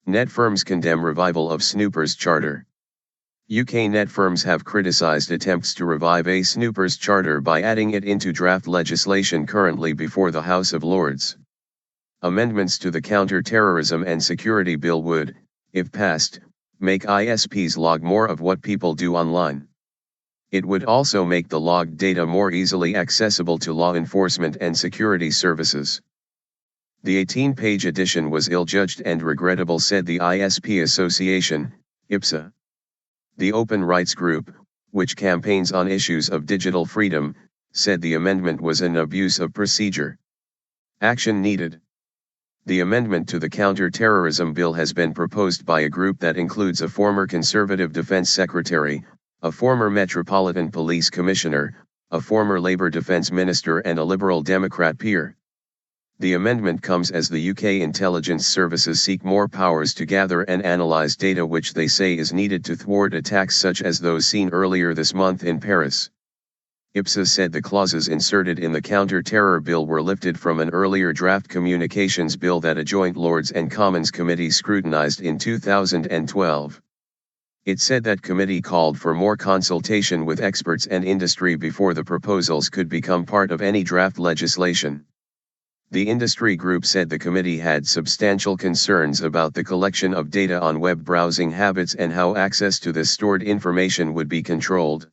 Net firms condemn revival of snoopers charter. UK net firms have criticised attempts to revive a snoopers charter by adding it into draft legislation currently before the House of Lords. Amendments to the Counter-Terrorism and Security Bill would, if passed, make ISPs log more of what people do online. It would also make the logged data more easily accessible to law enforcement and security services. The 18-page edition was ill-judged and regrettable, said the ISP Association, ISPA. The Open Rights Group, which campaigns on issues of digital freedom, said the amendment was an abuse of procedure. Action needed. The amendment to the Counter-Terrorism Bill has been proposed by a group that includes a former Conservative Defense Secretary, a former Metropolitan Police Commissioner, a former Labour Defence Minister and a Liberal Democrat peer. The amendment comes as the UK intelligence services seek more powers to gather and analyse data which they say is needed to thwart attacks such as those seen earlier this month in Paris. ISPA said the clauses inserted in the counter-terror bill were lifted from an earlier draft communications bill that a joint Lords and Commons committee scrutinised in 2012. It said that committee called for more consultation with experts and industry before the proposals could become part of any draft legislation. The industry group said the committee had substantial concerns about the collection of data on web browsing habits and how access to this stored information would be controlled.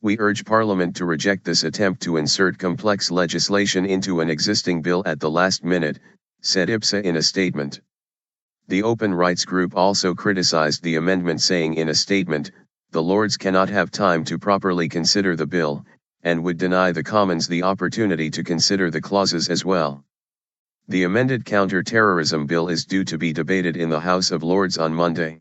We urge Parliament to reject this attempt to insert complex legislation into an existing bill at the last minute, said ISPA in a statement. The Open Rights Group also criticised the amendment, saying in a statement, "The Lords cannot have time to properly consider the bill, and would deny the Commons the opportunity to consider the clauses as well." The amended counter-terrorism bill is due to be debated in the House of Lords on Monday.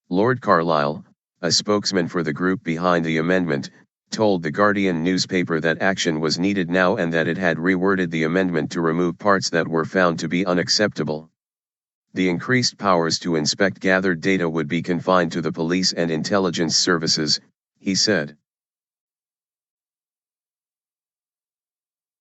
Lord Carlisle, a spokesman for the group behind the amendment, told The Guardian newspaper that action was needed now and that it had reworded the amendment to remove parts that were found to be unacceptable. The increased powers to inspect gathered data would be confined to the police and intelligence services, he said.